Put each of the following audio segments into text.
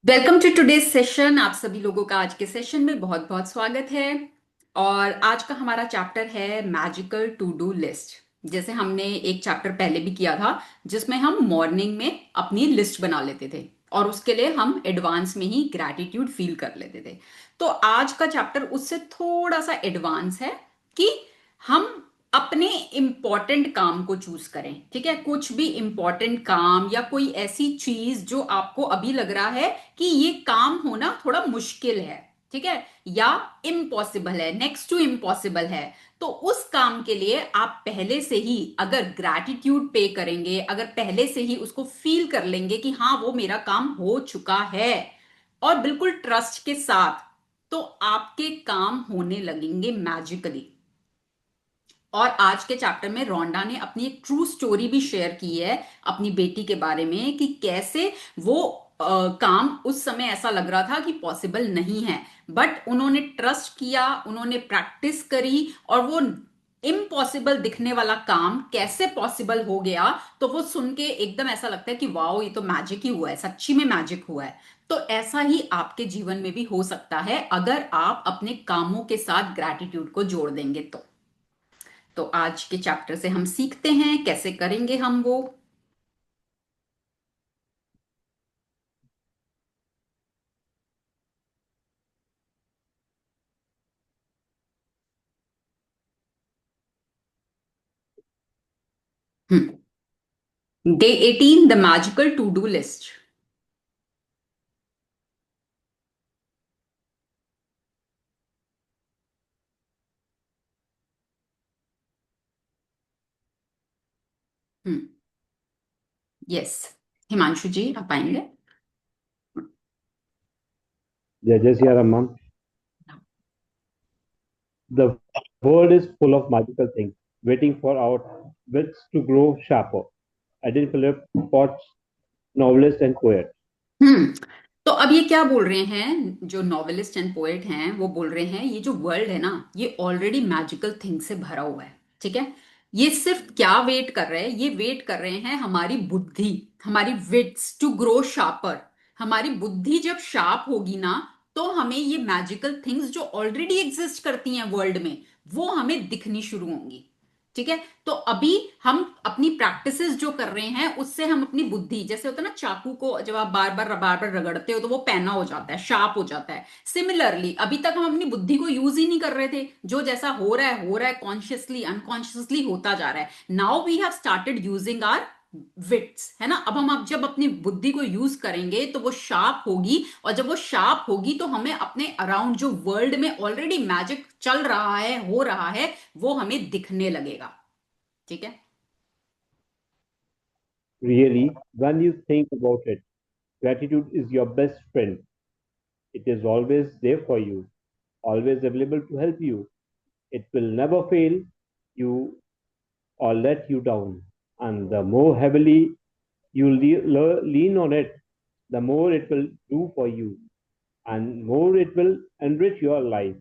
Welcome to today's session. आप सभी लोगों का आज के सेशन में बहुत बहुत स्वागत है। और आज का हमारा चैप्टर है मैजिकल टू डू लिस्ट। जैसे हमने एक चैप्टर पहले भी किया था जिसमें हम मॉर्निंग में अपनी लिस्ट बना लेते थे और उसके लिए हम एडवांस में ही ग्रैटिट्यूड फील कर लेते थे। तो आज का चैप्टर उससे थोड़ा सा एडवांस है कि हम अपने इंपॉर्टेंट काम को चूज करें। ठीक है, कुछ भी इंपॉर्टेंट काम या कोई ऐसी चीज जो आपको अभी लग रहा है कि ये काम होना थोड़ा मुश्किल है, ठीक है, या इम्पॉसिबल है, नेक्स्ट टू इम्पॉसिबल है। तो उस काम के लिए आप पहले से ही अगर ग्रैटिट्यूड पे करेंगे, अगर पहले से ही उसको फील कर लेंगे कि हाँ वो मेरा काम हो चुका है, और बिल्कुल ट्रस्ट के साथ, तो आपके काम होने लगेंगे मैजिकली। और आज के चैप्टर में रोंडा ने अपनी एक ट्रू स्टोरी भी शेयर की है अपनी बेटी के बारे में कि कैसे वो काम उस समय ऐसा लग रहा था कि पॉसिबल नहीं है, बट उन्होंने ट्रस्ट किया, उन्होंने प्रैक्टिस करी, और वो इम्पॉसिबल दिखने वाला काम कैसे पॉसिबल हो गया। तो वो सुन के एकदम ऐसा लगता है कि वाओ, ये तो मैजिक ही हुआ है, सच्ची में मैजिक हुआ है। तो ऐसा ही आपके जीवन में भी हो सकता है अगर आप अपने कामों के साथ ग्रैटिट्यूड को जोड़ देंगे तो आज के चैप्टर से हम सीखते हैं कैसे करेंगे हम वो। Day 18, the magical to do list. Yes, Himanshu ji आप आएंगे। जय जय Siya Ram ma'am. The world is full of magical things waiting for our wits to grow sharper. Edith Philip Potts, novelist and poet. हम्म तो अब ये क्या बोल रहे हैं, जो नॉवेलिस्ट एंड पोएट हैं वो बोल रहे हैं ये जो वर्ल्ड है ना, ये ऑलरेडी मैजिकल थिंग से भरा हुआ है। ठीक है, ये सिर्फ क्या वेट कर रहे हैं, ये वेट कर रहे हैं हमारी बुद्धि, हमारी विट्स टू ग्रो शार्पर। हमारी बुद्धि जब शार्प होगी ना, तो हमें ये मैजिकल थिंग्स जो ऑलरेडी एग्जिस्ट करती हैं वर्ल्ड में, वो हमें दिखनी शुरू होंगी। ठीक है, तो अभी हम अपनी प्रैक्टिसेस जो कर रहे हैं उससे हम अपनी बुद्धि, जैसे होता है ना चाकू को जब आप बार बार रगड़ते हो तो वो पैना हो जाता है, शार्प हो जाता है। सिमिलरली अभी तक हम अपनी बुद्धि को यूज ही नहीं कर रहे थे, जो जैसा हो रहा है कॉन्शियसली अनकॉन्शियसली होता जा रहा है। Now we have started using our wits, है ना। अब जब अपनी बुद्धि को यूज करेंगे तो वो शार्प होगी, और जब वो शार्प होगी तो हमें अपने अराउंड जो वर्ल्ड में ऑलरेडी मैजिक चल रहा है, हो रहा है, वो हमें दिखने लगेगा। ठीक है। Really, when you think about it, gratitude is your best friend. It is always there for you, always available to help you. It will never fail you or let you down. And the more heavily you lean on it, the more it will do for you and more it will enrich your life.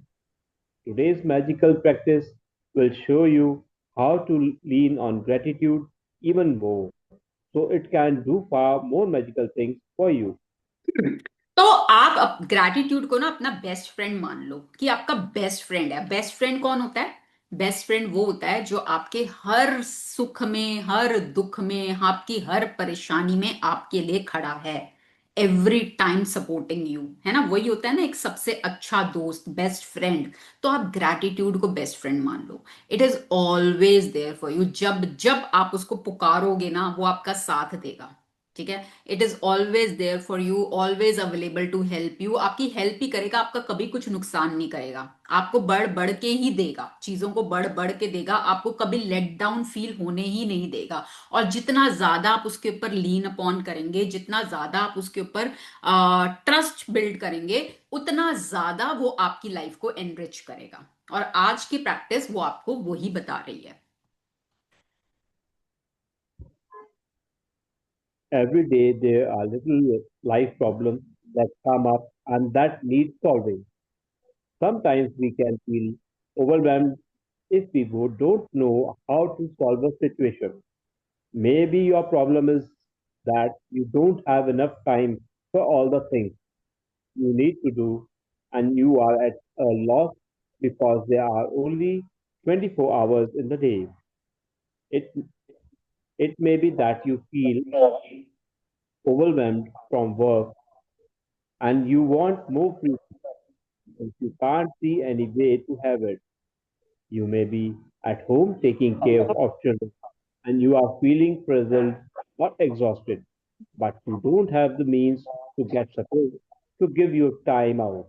Today's magical practice will show you how to lean on gratitude even more, so it can do far more magical things for you. तो आप gratitude को ना अपना best friend मान लो, कि आपका best friend है। Best friend कौन होता है? बेस्ट फ्रेंड वो होता है जो आपके हर सुख में, हर दुख में, आपकी हर परेशानी में आपके लिए खड़ा है, एवरी टाइम सपोर्टिंग यू, है ना। वही होता है ना एक सबसे अच्छा दोस्त, बेस्ट फ्रेंड। तो आप ग्रैटिट्यूड को बेस्ट फ्रेंड मान लो। It is always there for you, जब जब आप उसको पुकारोगे ना वो आपका साथ देगा। ठीक है, it is always there for you, always available to help you. आपकी हेल्प ही करेगा, आपका कभी कुछ नुकसान नहीं करेगा। आपको बढ़ बढ़ के ही देगा, चीजों को बढ़ बढ़ के देगा, आपको कभी लेट डाउन फील होने ही नहीं देगा। और जितना ज्यादा आप उसके ऊपर लीन अपॉन करेंगे, जितना ज्यादा आप उसके ऊपर ट्रस्ट बिल्ड करेंगे, उतना ज्यादा वो आपकी लाइफ को एनरिच करेगा। और आज की प्रैक्टिस वो आपको वही बता रही है। Every day there are little life problems that come up and that need solving. Sometimes we can feel overwhelmed if we don't know how to solve a situation. Maybe your problem is that you don't have enough time for all the things. you need to do, and you are at a loss because there are only 24 hours in the day. It, it may be that you feel overwhelmed from work and you want more free but you can't see any way to have it. You may be at home taking care of children and you are feeling frazzled or exhausted, but you don't have the means to get support to give you time out.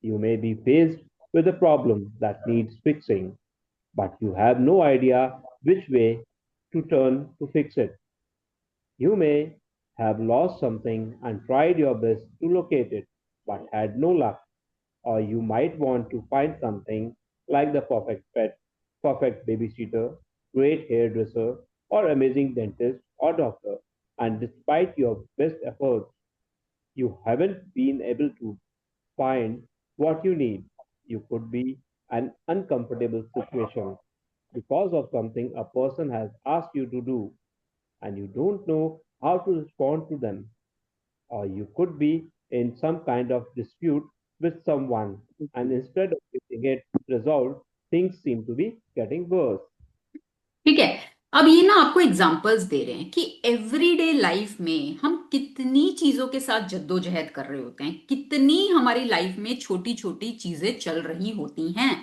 You may be faced with a problem that needs fixing, but you have no idea which way to turn to fix it. You may have lost something and tried your best to locate it, but had no luck. Or you might want to find something like the perfect pet, perfect babysitter, great hairdresser, or amazing dentist or doctor. And despite your best efforts, you haven't been able to find what you need. You could be an uncomfortable situation because of something a person has asked you to do and you don't know how to respond to them. Or you could be in some kind of dispute with someone, and instead of getting it resolved, things seem to be getting worse. ठीक है। अब ये ना आपको examples दे रहे हैं कि everyday life में हम कितनी चीजों के साथ जद्दोजहद कर रहे होते हैं, कितनी हमारी लाइफ में छोटी छोटी चीजें चल रही होती हैं।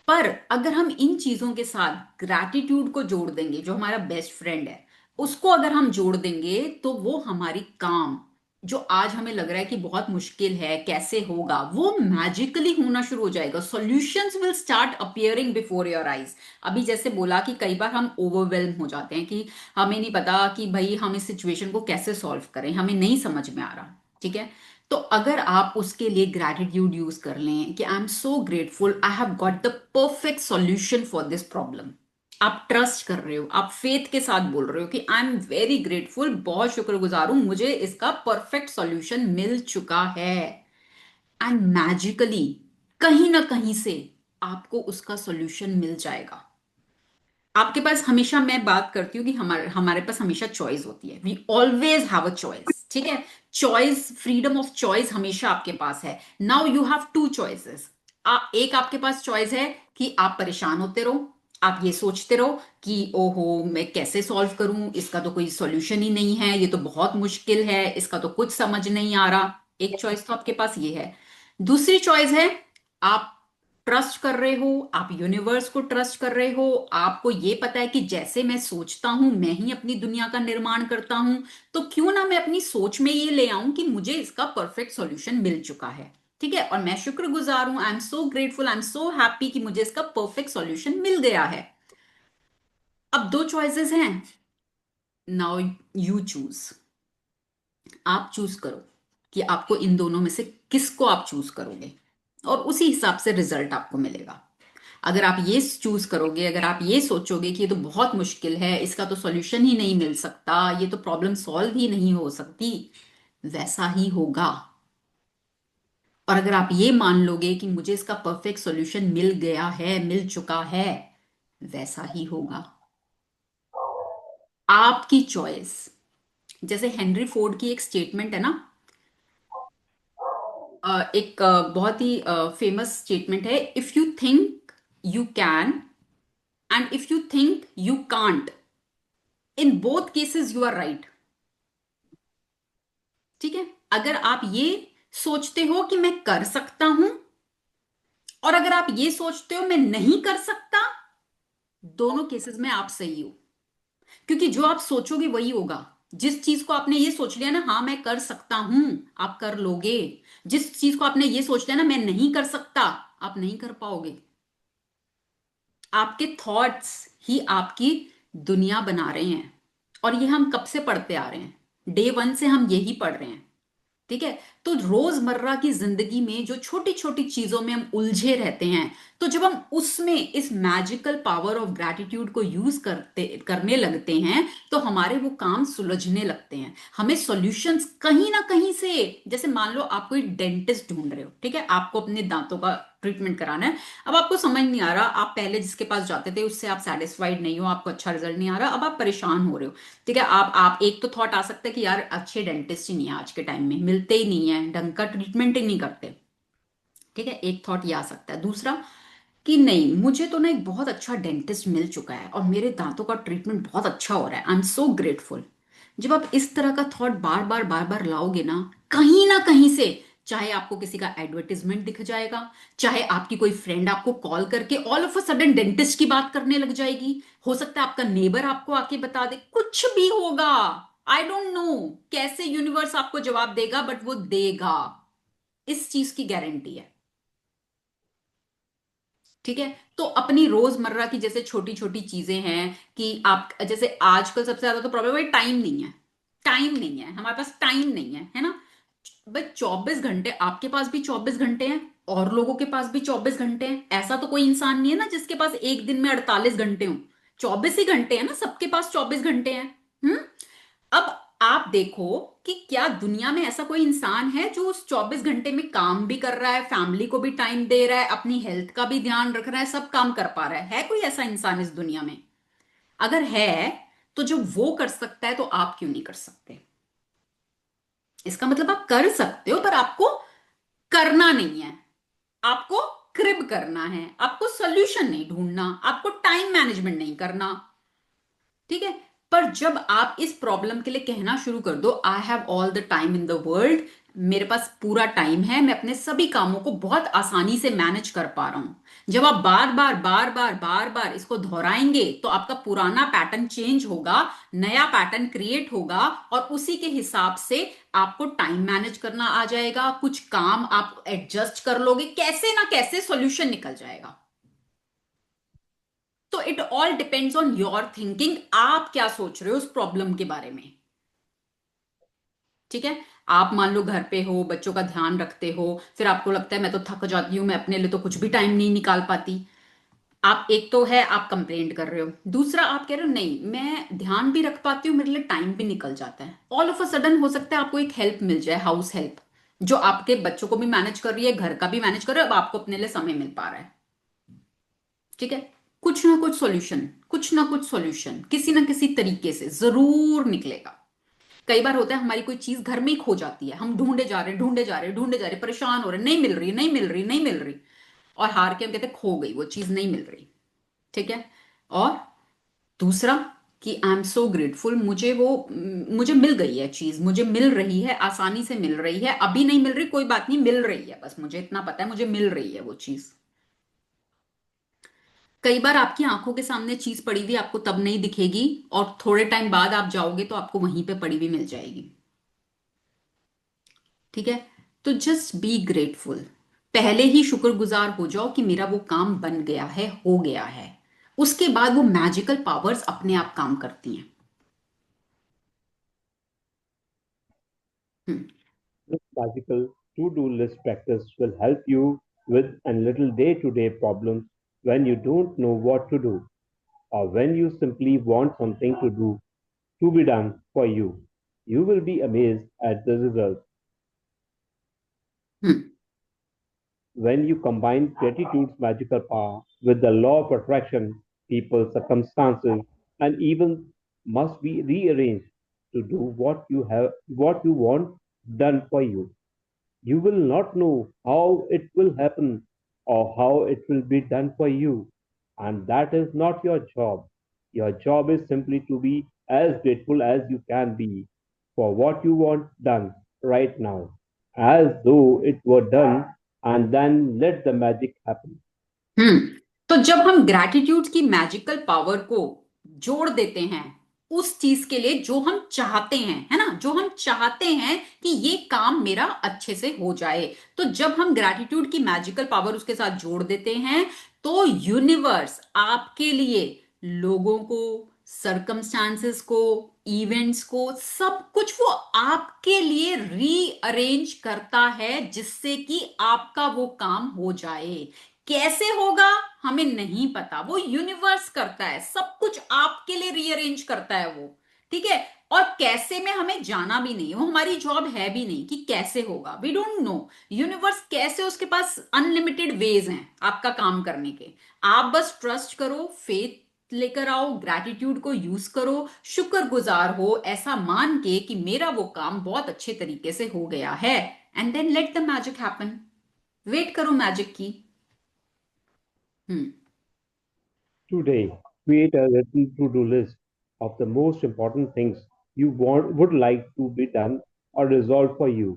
पर अगर हम इन चीजों के साथ ग्रैटिट्यूड को जोड़ देंगे, जो हमारा बेस्ट फ्रेंड है, उसको अगर हम जोड़ देंगे तो वो हमारी काम, जो आज हमें लग रहा है कि बहुत मुश्किल है, कैसे होगा, वो मैजिकली होना शुरू हो जाएगा। Solutions will start appearing before your eyes. अभी जैसे बोला कि कई बार हम ओवरवेल्म हो जाते हैं कि हमें नहीं पता कि भाई हम इस सिचुएशन को कैसे सॉल्व करें, हमें नहीं समझ में आ रहा। ठीक है। तो अगर आप उसके लिए ग्रैटिट्यूड यूज कर लें कि I am so grateful, I have got the perfect solution for this problem. आप ट्रस्ट कर रहे हो, आप फेथ के साथ बोल रहे हो कि आई एम वेरी ग्रेटफुल, बहुत शुक्रगुजार हूं, मुझे इसका परफेक्ट सॉल्यूशन मिल चुका है। एंड मैजिकली कहीं ना कहीं से आपको उसका सॉल्यूशन मिल जाएगा। आपके पास हमेशा, मैं बात करती हूँ कि हमारे हमारे पास हमेशा चॉइस होती है। We always have a choice. ठीक है। चॉइस, फ्रीडम ऑफ चॉइस हमेशा आपके पास है। Now you have two choices. एक आपके पास चॉइस है कि आप परेशान होते रहो, आप ये सोचते रहो कि ओहो मैं कैसे सॉल्व करूं, इसका तो कोई सॉल्यूशन ही नहीं है, ये तो बहुत मुश्किल है, इसका तो कुछ समझ नहीं आ रहा। एक चॉइस तो आपके पास ये है। दूसरी चॉइस है, आप ट्रस्ट कर रहे हो, आप यूनिवर्स को ट्रस्ट कर रहे हो, आपको ये पता है कि जैसे मैं सोचता हूं मैं ही अपनी दुनिया का निर्माण करता हूं, तो क्यों ना मैं अपनी सोच में ये ले आऊं कि मुझे इसका परफेक्ट सॉल्यूशन मिल चुका है। ठीक है। और मैं शुक्रगुजार हूं, I am so grateful, I am so happy कि मुझे इसका परफेक्ट सॉल्यूशन मिल गया है। अब दो चॉइसेस हैं। Now you choose. आप चूज करो कि आपको इन दोनों में से किसको आप चूज करोगे, और उसी हिसाब से रिजल्ट आपको मिलेगा। अगर आप ये चूज करोगे, अगर आप ये सोचोगे कि ये तो बहुत मुश्किल है, इसका तो सॉल्यूशन ही नहीं मिल सकता, ये तो प्रॉब्लम सॉल्व ही नहीं हो सकती, वैसा ही होगा। और अगर आप ये मान लोगे कि मुझे इसका परफेक्ट सॉल्यूशन मिल गया है, मिल चुका है, वैसा ही होगा। आपकी चॉइस। जैसे हेनरी फोर्ड की एक स्टेटमेंट है ना, एक बहुत ही फेमस स्टेटमेंट है, if you think you can and if you think you can't, in both cases you are right. ठीक है। अगर आप ये सोचते हो कि मैं कर सकता हूं, और अगर आप ये सोचते हो मैं नहीं कर सकता, दोनों केसेस में आप सही हो। क्योंकि जो आप सोचोगे वही होगा। जिस चीज को आपने ये सोच लिया ना, हाँ मैं कर सकता हूं, आप कर लोगे। जिस चीज को आपने ये सोच लिया ना, मैं नहीं कर सकता, आप नहीं कर पाओगे। आपके थॉट्स ही आपकी दुनिया बना रहे हैं। और ये हम कब से पढ़ते आ रहे हैं, डे वन से हम यही पढ़ रहे हैं। ठीक है। तो रोजमर्रा की जिंदगी में जो छोटी छोटी चीजों में हम उलझे रहते हैं, तो जब हम उसमें इस मैजिकल पावर ऑफ ग्रैटिट्यूड को यूज करने लगते हैं, तो हमारे वो काम सुलझने लगते हैं। हमें सॉल्यूशंस कहीं ना कहीं से, जैसे मान लो आप कोई डेंटिस्ट ढूंढ रहे हो, ठीक है, आपको अपने दांतों का ट्रीटमेंट कराना है। अब आपको समझ नहीं आ रहा, आप पहले जिसके पास जाते थे उससे आप सेटिस्फाइड नहीं हो, आपको अच्छा रिजल्ट नहीं आ रहा, अब आप परेशान हो रहे हो। ठीक है। आप एक तो थॉट आ सकता है कि यार अच्छे डेंटिस्ट ही नहीं है, आज के टाइम में मिलते ही नहीं है, हैं, ढंग का ट्रीटमेंट ही नहीं करते। ठीक है, एक थॉट ये आ सकता है। दूसरा कि नहीं, मुझे तो ना एक बहुत अच्छा डेंटिस्ट मिल चुका है और मेरे दांतों का ट्रीटमेंट बहुत अच्छा हो रहा है, आई एम सो ग्रेटफुल। जब आप इस तरह का थॉट बार बार लाओगे ना कहीं से, चाहे आपको किसी का एडवर्टीजमेंट दिख जाएगा, चाहे आपकी कोई फ्रेंड आपको कॉल करके all of a sudden dentist की बात करने लग जाएगी, हो सकता है आपका नेबर आपको आके बता दे, कुछ भी होगा। आई डोंट नो कैसे यूनिवर्स आपको जवाब देगा, बट वो देगा, इस चीज की गारंटी है। ठीक है, तो अपनी रोजमर्रा की जैसे छोटी छोटी चीजें हैं कि आप जैसे आजकल सबसे ज्यादा तो प्रॉब्लम है, टाइम नहीं है। टाइम नहीं है, हमारे पास टाइम नहीं है ना। भाई 24 घंटे आपके पास भी 24 घंटे हैं, और लोगों के पास भी 24 घंटे हैं। ऐसा तो कोई इंसान नहीं है ना जिसके पास एक दिन में 48 घंटे हो। 24 ही घंटे हैं ना, सबके पास 24 घंटे हैं। हम्म। अब आप देखो कि क्या दुनिया में ऐसा कोई इंसान है जो उस 24 घंटे में काम भी कर रहा है, फैमिली को भी टाइम दे रहा है, अपनी हेल्थ का भी ध्यान रख रहा है, सब काम कर पा रहा है कोई ऐसा इंसान इस दुनिया में? अगर है, तो जो वो कर सकता है तो आप क्यों नहीं कर सकते? इसका मतलब आप कर सकते हो, पर आपको करना नहीं है। आपको क्रिब करना है, आपको सोल्यूशन नहीं ढूंढना, आपको टाइम मैनेजमेंट नहीं करना। ठीक है, पर जब आप इस प्रॉब्लम के लिए कहना शुरू कर दो, I have all the time in the world, मेरे पास पूरा टाइम है, मैं अपने सभी कामों को बहुत आसानी से मैनेज कर पा रहा हूं। जब आप बार बार इसको दोहराएंगे तो आपका पुराना पैटर्न चेंज होगा, नया पैटर्न क्रिएट होगा, और उसी के हिसाब से आपको टाइम मैनेज करना आ जाएगा, कुछ काम आप एडजस्ट कर लोगे, कैसे ना कैसे सॉल्यूशन निकल जाएगा। तो it all depends on your thinking, आप क्या सोच रहे हो उस प्रॉब्लम के बारे में। ठीक है, आप मान लो घर पे हो, बच्चों का ध्यान रखते हो, फिर आपको लगता है मैं तो थक जाती हूं, मैं अपने लिए तो कुछ भी टाइम नहीं निकाल पाती। आप, एक तो है आप कंप्लेंट कर रहे हो, दूसरा आप कह रहे हो नहीं मैं ध्यान भी रख पाती हूँ, मेरे लिए टाइम भी निकल जाता है। ऑल ऑफ अ सडन हो सकता है आपको एक हेल्प मिल जाए, हाउस हेल्प, जो आपके बच्चों को भी मैनेज कर रही है, घर का भी मैनेज कर रही है, अब आपको अपने लिए समय मिल पा रहा है। ठीक है, कुछ ना कुछ सॉल्यूशन, कुछ ना कुछ सॉल्यूशन किसी ना किसी तरीके से जरूर निकलेगा। कई बार होता है हमारी कोई चीज घर में ही खो जाती है, हम ढूंढे जा रहे हैं, ढूंढे जा रहे हैं, परेशान हो रहे हैं, नहीं मिल रही, नहीं मिल रही, और हार के हम कहते हैं खो गई, वो चीज नहीं मिल रही। ठीक है, और दूसरा कि आई एम सो ग्रेटफुल, मुझे मिल गई है चीज, मुझे मिल रही है, आसानी से मिल रही है, अभी नहीं मिल रही कोई बात नहीं, मिल रही है, बस मुझे इतना पता है मुझे मिल रही है वो चीज। कई बार आपकी आंखों के सामने चीज पड़ी हुई आपको तब नहीं दिखेगी, और थोड़े टाइम बाद आप जाओगे तो आपको वहीं पे पड़ी हुई मिल जाएगी। ठीक है, तो जस्ट बी ग्रेटफुल, पहले ही शुक्रगुजार हो जाओ कि मेरा वो काम बन गया है, हो गया है। उसके बाद वो मैजिकल पावर्स अपने आप काम करती हैं। हम्म। This magical to-do list practice will help you with a little day-to-day problems when you don't know what to do or when you simply want something to be done for you. You will be amazed at the results. Hmm. When you combine gratitude's magical power with the law of attraction, people, circumstances, and even must be rearranged to do what you want done for you. You will not know how it will happen or how it will be done for you. And that is not your job. Your job is simply to be as grateful as you can be for what you want done right now, as though it were done, and then let the magic happen. हम्म। तो जब हम gratitude की magical power को जोड़ देते हैं उस चीज के लिए जो हम चाहते हैं, है ना, जो हम चाहते हैं कि ये काम मेरा अच्छे से हो जाए, तो जब हम ग्रैटिट्यूड की मैजिकल पावर उसके साथ जोड़ देते हैं, तो यूनिवर्स आपके लिए लोगों को, सरकमस्टांसेस को, इवेंट्स को, सब कुछ वो आपके लिए रीअरेंज करता है, जिससे कि आपका वो काम हो जाए। कैसे होगा हमें नहीं पता, वो यूनिवर्स करता है, सब कुछ आपके लिए रीअरेंज करता है वो। ठीक है, और कैसे में हमें जाना भी नहीं, वो हमारी जॉब है भी नहीं कि कैसे होगा, वी डोंट नो। यूनिवर्स कैसे, उसके पास अनलिमिटेड वेज हैं आपका काम करने के। आप बस ट्रस्ट करो, फेथ लेकर आओ, ग्रैटिट्यूड को यूज करो, शुक्रगुजार हो, ऐसा मान के कि मेरा वो काम बहुत अच्छे तरीके से हो गया है। And then let the magic happen. Wait करो मैजिक की। Hmm. Today, create a written to-do list of the most important things would like to be done or resolved for you,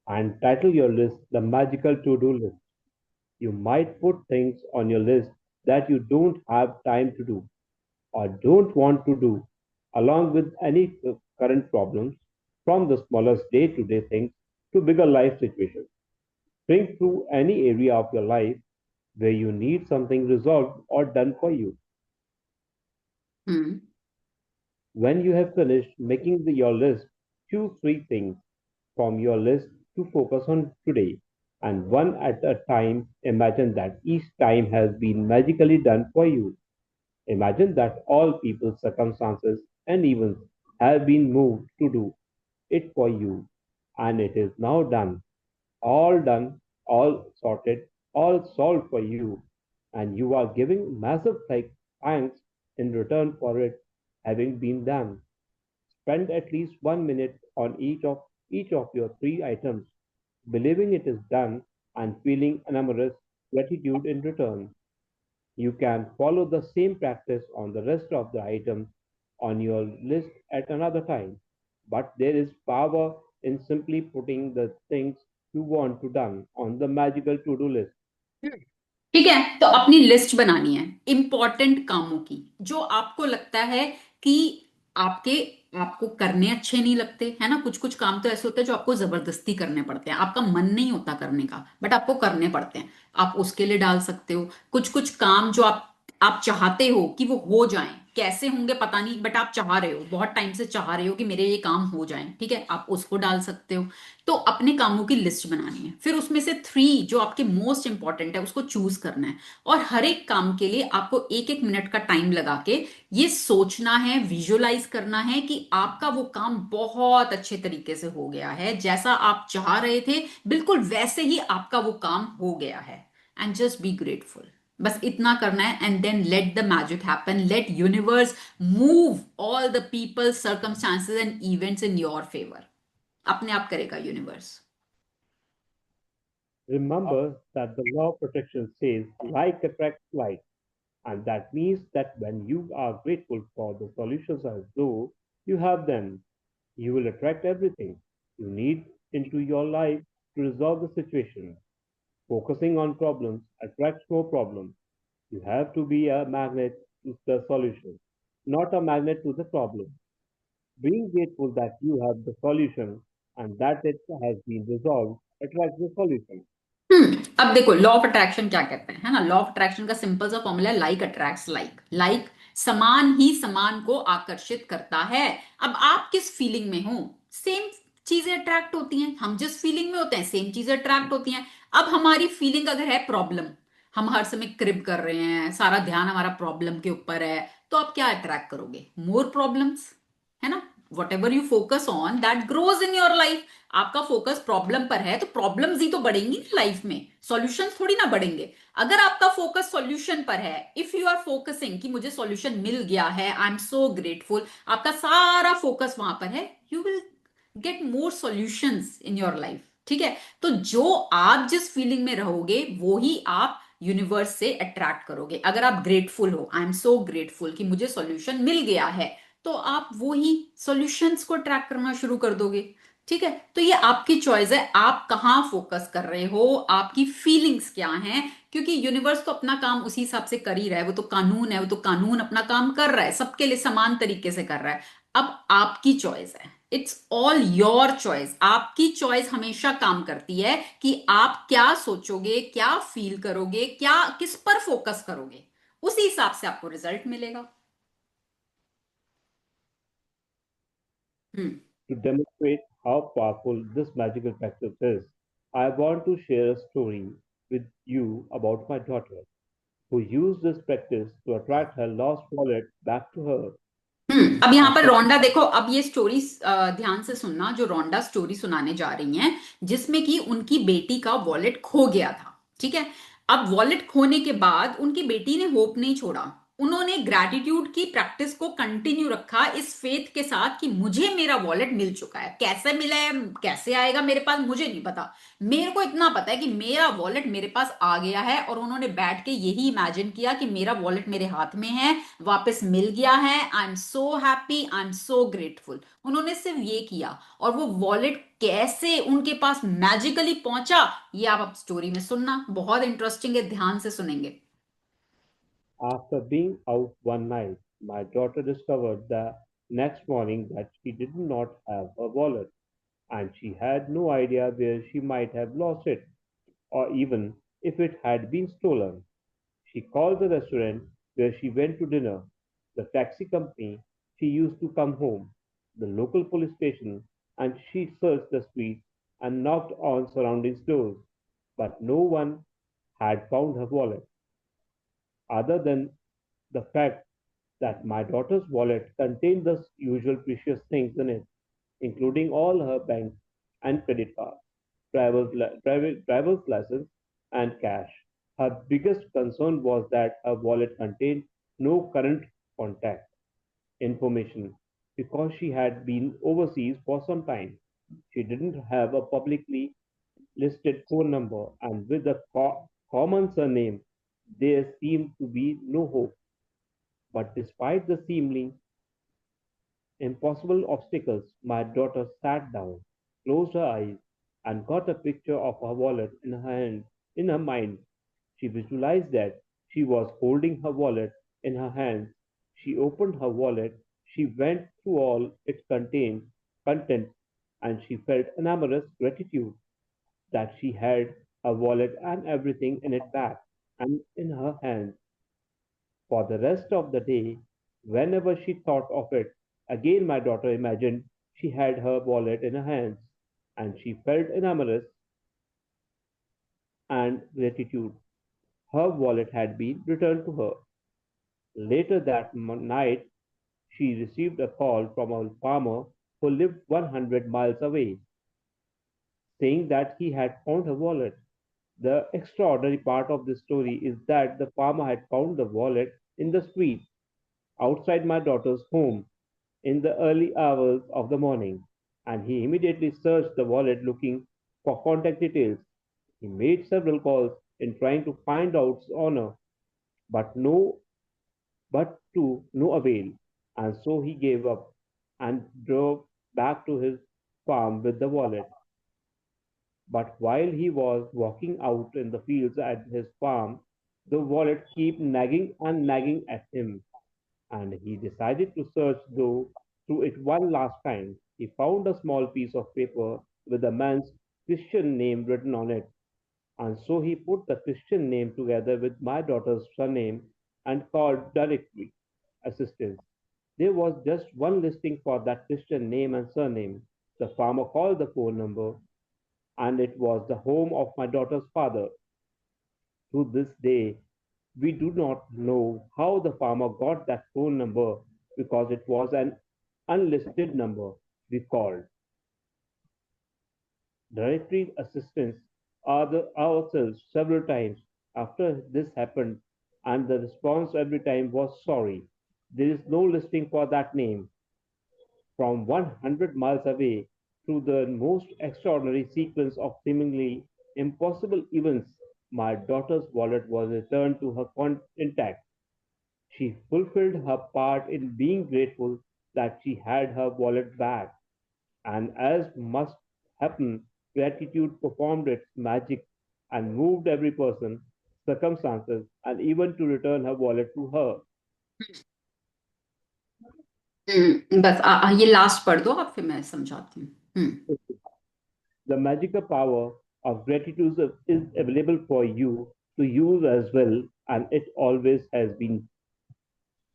and title your list the magical to-do list. You might put things on your list that you don't have time to do or don't want to do, along with any current problems, from the smallest day-to-day things to bigger life situations. Think through any area of your life where you need something resolved or done for you. Hmm. When you have finished making your list, choose three things from your list to focus on today, and one at a time. Imagine that each time has been magically done for you. Imagine that all people, circumstances, and events have been moved to do it for you, and it is now done, all sorted, all solved for you, and you are giving massive thanks in return for it having been done. Spend at least 1 minute on each of your three items, believing it is done and feeling enormous gratitude in return. You can follow the same practice on the rest of the items on your list at another time. But there is power in simply putting the things you want to done on the magical to-do list. ठीक है, तो अपनी list बनानी है important कामों की, जो आपको लगता है कि आपके आपको करने अच्छे नहीं लगते है ना। कुछ कुछ काम तो ऐसे होते हैं जो आपको जबरदस्ती करने पड़ते हैं, आपका मन नहीं होता करने का बट आपको करने पड़ते हैं। आप उसके लिए डाल सकते हो। कुछ कुछ काम जो आप चाहते हो कि वो हो जाएं, कैसे होंगे पता नहीं बट आप चाह रहे हो, बहुत टाइम से चाह रहे हो कि मेरे ये काम हो जाएं, ठीक है, आप उसको डाल सकते हो। तो अपने कामों की लिस्ट बनानी है, फिर उसमें से 3 जो आपके मोस्ट इंपॉर्टेंट है उसको चूज करना है। और हर एक काम के लिए आपको 1-1 मिनट का टाइम लगा के ये सोचना है, विजुअलाइज करना है कि आपका वो काम बहुत अच्छे तरीके से हो गया है, जैसा आप चाह रहे थे बिल्कुल वैसे ही आपका वो काम हो गया है। And just be grateful. बस इतना करना है and then let the magic happen, let universe move all the people, circumstances and events in your favour. अपने आप करेगा universe. Remember that the law of protection says like attracts like, and that means that when you are grateful for the solutions as though you have them, you will attract everything you need into your life to resolve the situation. Focusing on problems attracts more problems. You have to be a magnet to the solution, not a magnet to the problem. Being grateful that you have the solution and that it has been resolved attracts the solution. अब देखो law of attraction क्या कहते हैं, है ना। Law of attraction का simple सा formula है लाइक अट्रैक्ट्स लाइक। लाइक समान ही समान को आकर्षित करता है। अब आप किस फीलिंग में हो, सेम चीजें अट्रैक्ट होती हैं। हम जिस फीलिंग में होते हैं सेम चीजें अट्रैक्ट होती हैं। अब हमारी फीलिंग अगर है प्रॉब्लम, हम हर समय क्रिब कर रहे हैं, सारा ध्यान हमारा प्रॉब्लम के ऊपर है, तो आप क्या अट्रैक्ट करोगे, मोर प्रॉब्लम्स, है ना। What ever you focus on that grows in your life. आपका फोकस प्रॉब्लम पर है तो प्रॉब्लम्स ही तो बढ़ेंगी ना लाइफ में, सॉल्यूशंस थोड़ी ना बढ़ेंगे। अगर आपका फोकस सॉल्यूशन पर है, इफ यू आर फोकसिंग कि मुझे सॉल्यूशन मिल गया है, आई एम सो ग्रेटफुल, आपका सारा फोकस वहां पर है, you will get more solutions in your life. ठीक है, तो जो आप जिस फीलिंग में रहोगे वो ही आप यूनिवर्स से अट्रैक्ट करोगे। अगर आप ग्रेटफुल हो, आई एम सो ग्रेटफुल कि मुझे सॉल्यूशन मिल गया है, तो आप वो ही सॉल्यूशंस को ट्रैक करना शुरू कर दोगे। ठीक है, तो ये आपकी चॉइस है, आप कहां फोकस कर रहे हो, आपकी फीलिंग्स क्या हैं। क्योंकि यूनिवर्स तो अपना काम उसी हिसाब से कर ही रहा है, वो तो कानून है, वो तो कानून अपना काम कर रहा है, सबके लिए समान तरीके से कर रहा है। अब आपकी चॉइस है, इट्स ऑल योर चॉइस। आपकी चॉइस हमेशा काम करती है कि आप क्या सोचोगे, क्या फील करोगे, क्या किस पर फोकस करोगे, उसी हिसाब से आपको रिजल्ट मिलेगा। हम्म। To demonstrate how powerful this magical practice is, I want to share a story with you about my daughter, who used this practice to attract her lost wallet back to her. अब यहाँ पर After रोंडा देखो, अब ये story ध्यान से सुनना, जो रोंडा स्टोरी सुनाने जा रही हैं, जिसमें कि उनकी बेटी का वॉलेट खो गया था। ठीक है, अब वॉलेट खोने के बाद उनकी बेटी ने होप नहीं छोड़ा। उन्होंने ग्रैटिट्यूड की प्रैक्टिस को कंटिन्यू रखा इस फेथ के साथ कि मुझे मेरा वॉलेट मिल चुका है। कैसे मिला है, कैसे आएगा मेरे पास, मुझे नहीं पता। मेरे को इतना पता है कि मेरा वॉलेट मेरे पास आ गया है, और उन्होंने बैठ के यही इमेजिन किया कि मेरा वॉलेट मेरे हाथ में है, वापस मिल गया है। I am so happy, I am so grateful. उन्होंने सिर्फ ये किया। और वो वॉलेट कैसे उनके पास मैजिकली पहुंचा, ये आप अब स्टोरी में सुनना, बहुत इंटरेस्टिंग है, ध्यान से सुनेंगे। After being out one night, my daughter discovered the next morning that she did not have her wallet, and she had no idea where she might have lost it, or even if it had been stolen. She called the restaurant where she went to dinner, the taxi company she used to come home, the local police station, and she searched the streets and knocked on surrounding doors. But no one had found her wallet, other than the fact that my daughter's wallet contained the usual precious things in it, including all her bank and credit cards, driver's license, and cash. Her biggest concern was that her wallet contained no current contact information because she had been overseas for some time. She didn't have a publicly listed phone number, and with a common surname, there seemed to be no hope. But despite the seemingly impossible obstacles, my daughter sat down, closed her eyes, and got a picture of her wallet in her hand. In her mind, she visualized that she was holding her wallet in her hands. She opened her wallet, she went through all its contents, and she felt enormous gratitude that she had her wallet and everything in it back and in her hands. For the rest of the day, whenever she thought of it, again my daughter imagined she had her wallet in her hands, and she felt enormous and gratitude. Her wallet had been returned to her. Later that night, she received a call from a farmer who lived 100 miles away, saying that he had found her wallet. The extraordinary part of this story is that the farmer had found the wallet in the street outside my daughter's home in the early hours of the morning, and he immediately searched the wallet looking for contact details. He made several calls in trying to find out its owner, but to no avail, and so he gave up and drove back to his farm with the wallet. But while he was walking out in the fields at his farm, the wallet kept nagging and nagging at him, and he decided to search through it one last time. He found a small piece of paper with a man's Christian name written on it, and so he put the Christian name together with my daughter's surname and called directory assistance. There was just one listing for that Christian name and surname. The farmer called the phone number, and it was the home of my daughter's father. To this day, we do not know how the farmer got that phone number because it was an unlisted number. We called directory assistance ourselves several times after this happened, and the response every time was sorry. There is no listing for that name. From 100 miles away, through the most extraordinary sequence of seemingly impossible events, my daughter's wallet was returned to her intact. She fulfilled her part in being grateful that she had her wallet back, and as must happen, gratitude performed its magic and moved every person, circumstances, and even to return her wallet to her. बस ये last पढ़ दो आप, फिर मैं समझाती हूँ। The magical power of gratitude is available for you to use as well, and it always has been.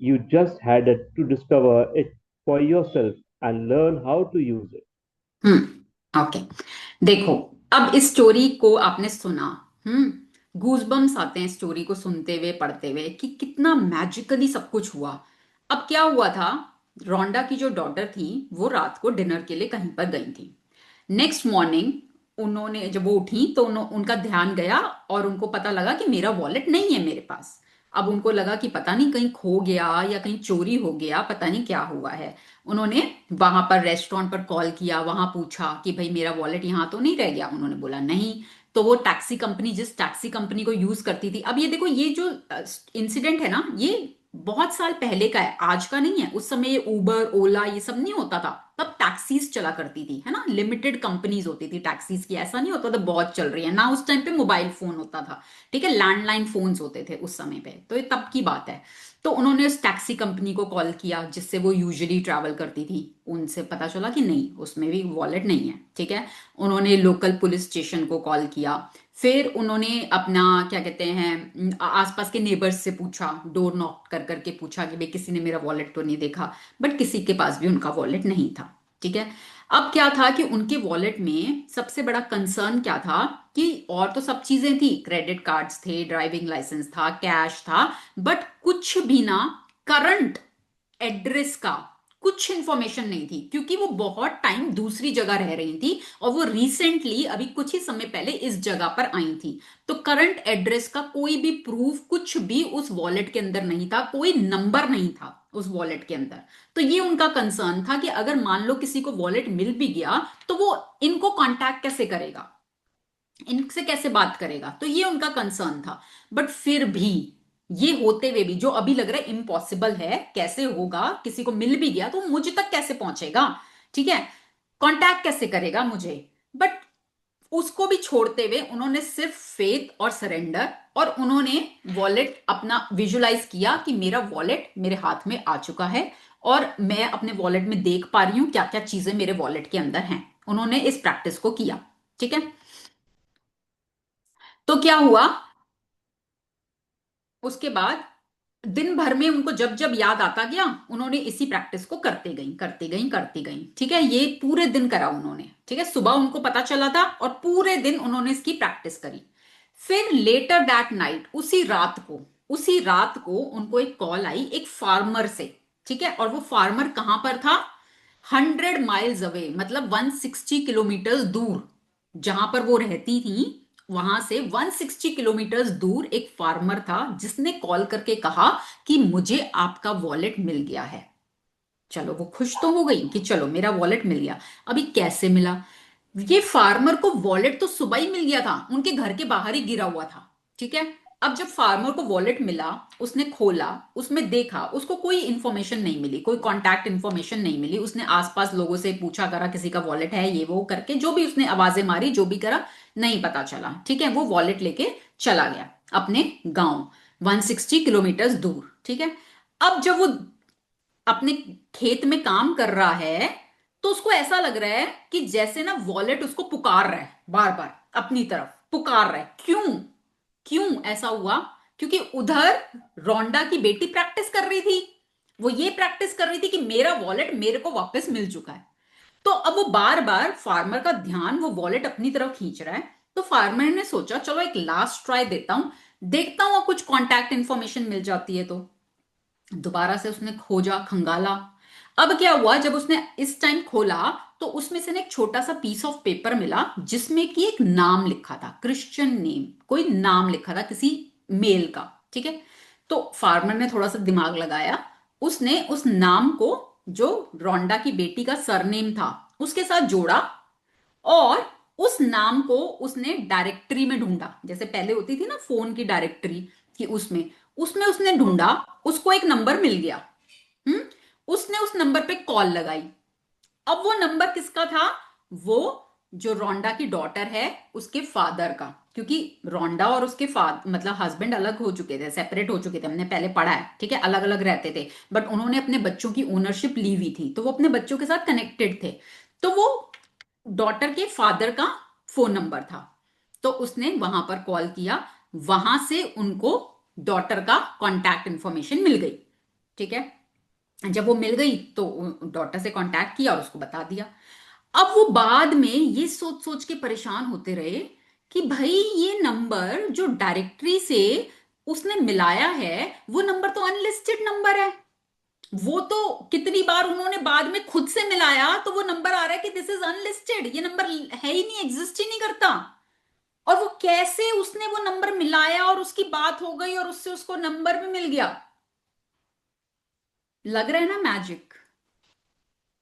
You just had to discover it for yourself and learn how to use it. Okay, देखो, अब इस story को आपने सुना। Goosebumps आते हैं story को सुनते हुए, पढ़ते हुए, कि कितना मैजिकली सब कुछ हुआ। अब क्या हुआ था, रोंडा की जो डॉटर थी वो रात को डिनर के लिए कहीं पर गई थी। नेक्स्ट मॉर्निंग उन्होंने जब वो उठी तो उनका ध्यान गया और उनको पता लगा कि मेरा वॉलेट नहीं है मेरे पास। अब उनको लगा कि पता नहीं कहीं खो गया या कहीं चोरी हो गया, पता नहीं क्या हुआ है। उन्होंने वहां पर रेस्टोरेंट पर कॉल किया, वहां पूछा कि भाई मेरा वॉलेट यहाँ तो नहीं रह गया। उन्होंने बोला नहीं। तो वो टैक्सी कंपनी, जिस टैक्सी कंपनी को यूज करती थी, अब ये देखो, ये जो इंसिडेंट है ना, ये बहुत साल पहले का है, आज का नहीं है। उस समय ये उबर ओला ये सब नहीं होता था, तब टैक्सीज चला करती थी, है ना, लिमिटेड कंपनीज होती थी टैक्सीज की, ऐसा नहीं होता था बहुत चल रही है ना। उस टाइम पे मोबाइल फोन होता था, ठीक है, लैंडलाइन फोन्स होते थे उस समय पे, तो ये तब की बात है। तो उन्होंने उस टैक्सी कंपनी को कॉल किया जिससे वो यूजुअली ट्रैवल करती थी। उनसे पता चला कि नहीं, उसमें भी वॉलेट नहीं है, ठीक है। उन्होंने लोकल पुलिस स्टेशन को कॉल किया। फिर उन्होंने अपना क्या कहते हैं, आसपास के नेबर्स से पूछा, डोर नॉक कर करके पूछा कि भाई किसी ने मेरा वॉलेट तो नहीं देखा। बट किसी के पास भी उनका वॉलेट नहीं था, ठीक है। अब क्या था कि उनके वॉलेट में सबसे बड़ा कंसर्न क्या था कि और तो सब चीजें थी, क्रेडिट कार्ड्स थे, ड्राइविंग लाइसेंस था, कैश था, बट कुछ भी ना, करंट एड्रेस का कुछ इंफॉर्मेशन नहीं थी, क्योंकि वो बहुत टाइम दूसरी जगह रह रही थी और वो रिसेंटली अभी कुछ ही समय पहले इस जगह पर आई थी। तो करंट एड्रेस का कोई भी प्रूफ कुछ भी उस वॉलेट के अंदर नहीं था, कोई नंबर नहीं था उस वॉलेट के अंदर। तो ये उनका कंसर्न था कि अगर मान लो किसी को वॉलेट मिल भी गया तो वो इनको कांटेक्ट कैसे करेगा, इनसे कैसे बात करेगा, तो ये उनका कंसर्न था। बट फिर भी ये होते हुए भी जो अभी लग रहा है इम्पॉसिबल है, कैसे होगा, किसी को मिल भी गया तो वो मुझ तक कैसे पहुंचेगा, ठीक है, कांटेक्ट कैसे करेगा मुझे। बट उसको भी छोड़ते हुए उन्होंने सिर्फ फेथ और सरेंडर, और उन्होंने वॉलेट अपना विजुलाइज किया कि मेरा वॉलेट मेरे हाथ में आ चुका है और मैं अपने वॉलेट में देख पा रही हूं क्या क्या चीजें मेरे वॉलेट के अंदर हैं। उन्होंने इस प्रैक्टिस को किया, ठीक है। तो क्या हुआ उसके बाद, दिन भर में उनको जब जब याद आता गया, उन्होंने इसी प्रैक्टिस को करते गई करते गई करते गई, ठीक है। ये पूरे दिन करा उन्होंने, ठीक है, सुबह उनको पता चला था और पूरे दिन उन्होंने इसकी प्रैक्टिस करी। फिर लेटर दैट नाइट, उसी रात को उनको एक कॉल आई एक फार्मर से, ठीक है। और वो फार्मर कहां पर था, 100 माइल्स अवे, मतलब 160 किलोमीटर दूर, जहां पर वो रहती थी वहां से 160 किलोमीटर दूर एक फार्मर था जिसने कॉल करके कहा कि मुझे आपका वॉलेट मिल गया है। चलो वो खुश तो हो गई कि चलो मेरा वॉलेट मिल गया। अभी कैसे मिला, ये फार्मर को वॉलेट तो सुबह ही मिल गया था, उनके घर के बाहर ही गिरा हुआ था, ठीक है। अब जब फार्मर को वॉलेट मिला, उसने खोला, उसमें देखा, उसको कोई इंफॉर्मेशन नहीं मिली, कोई कांटेक्ट इंफॉर्मेशन नहीं मिली। उसने आसपास लोगों से पूछा करा किसी का वॉलेट है ये वो करके, जो भी उसने आवाजें मारी, जो भी करा, नहीं पता चला, ठीक है। वो वॉलेट लेके चला गया अपने गांव 160 किलोमीटर दूर, ठीक है। अब जब वो अपने खेत में काम कर रहा है तो उसको ऐसा लग रहा है कि जैसे ना वॉलेट उसको पुकार रहा है, बार बार अपनी तरफ पुकार रहा है। क्यों, क्यों ऐसा हुआ, क्योंकि उधर रोंडा की बेटी प्रैक्टिस कर रही थी, वो ये प्रैक्टिस कर रही थी कि मेरा वॉलेट मेरे को वापस मिल चुका है। तो अब वो बार बार फार्मर का ध्यान वो वॉलेट अपनी तरफ खींच रहा है। तो फार्मर ने सोचा चलो एक लास्ट ट्राई देता हूं, देखता हूं कुछ कांटेक्ट इंफॉर्मेशन मिल जाती है तो। दोबारा से उसने खोजा खंगाला। अब क्या हुआ, जब उसने इस टाइम खोला तो उसमें से ना एक छोटा सा पीस ऑफ पेपर मिला जिसमें कि एक नाम लिखा था, क्रिश्चियन नेम, कोई नाम लिखा था किसी मेल का, ठीक है। तो फार्मर ने थोड़ा सा दिमाग लगाया, उसने उस नाम को, जो रोंडा की बेटी का सरनेम था, उसके साथ जोड़ा, और उस नाम को उसने डायरेक्टरी में ढूंढा, जैसे पहले होती थी ना फोन की डायरेक्टरी, कि उसमें उसमें उसने ढूंढा, उसको एक नंबर मिल गया। हम्म उसने उस नंबर पे कॉल लगाई। अब वो नंबर किसका था, वो जो रोंडा की डॉटर है उसके फादर का, क्योंकि रोंडा और उसके फादर मतलब हस्बैंड अलग हो चुके थे, सेपरेट हो चुके थे, हमने पहले पढ़ा है, ठीक है, अलग अलग रहते थे। बट उन्होंने अपने बच्चों की ओनरशिप ली हुई थी, तो वो अपने बच्चों के साथ कनेक्टेड थे। तो वो डॉटर के फादर का फोन नंबर था। तो उसने वहां पर कॉल किया, वहां से उनको डॉटर का कांटेक्ट इंफॉर्मेशन मिल गई, ठीक है। जब वो मिल गई तो डॉटर से कांटेक्ट किया और उसको बता दिया। अब वो बाद में ये सोच सोच के परेशान होते रहे कि भाई ये नंबर जो डायरेक्टरी से उसने मिलाया है, वो नंबर तो अनलिस्टेड नंबर है। वो तो कितनी बार उन्होंने बाद में खुद से मिलाया तो वो नंबर आ रहा है कि दिस इज अनलिस्टेड, ये नंबर है ही नहीं, एग्जिस्ट ही नहीं करता। और वो कैसे उसने वो नंबर मिलाया और उसकी बात हो गई और उससे उसको नंबर भी मिल गया। लग रहा है ना मैजिक,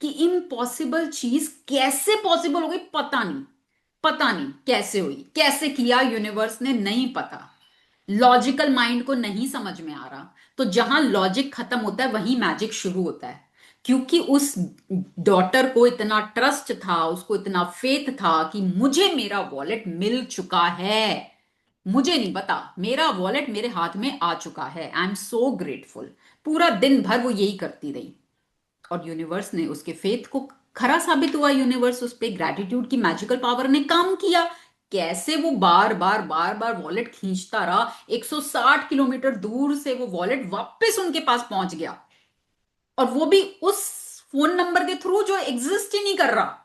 कि इम्पॉसिबल चीज कैसे पॉसिबल हो गई, पता नहीं। पता नहीं कैसे हुई, कैसे किया यूनिवर्स ने, नहीं पता। लॉजिकल माइंड को नहीं समझ में आ रहा। तो जहां लॉजिक खत्म होता है वहीं मैजिक शुरू होता है। क्योंकि उस डॉटर को इतना ट्रस्ट था, उसको इतना फेथ था कि मुझे मेरा वॉलेट मिल चुका है। मुझे नहीं पता, मेरा वॉलेट मेरे हाथ में आ चुका है, आई एम सो ग्रेटफुल। पूरा दिन भर वो यही करती रही। और यूनिवर्स ने उसके फेथ को, खरा साबित हुआ यूनिवर्स उस पे, ग्रेटिट्यूड की मैजिकल पावर ने काम किया। कैसे वो बार बार बार बार वॉलेट खींचता रहा, 160 किलोमीटर दूर से वो वॉलेट वापस उनके पास पहुंच गया। और वो भी उस फोन नंबर के थ्रू जो एग्जिस्ट ही नहीं कर रहा।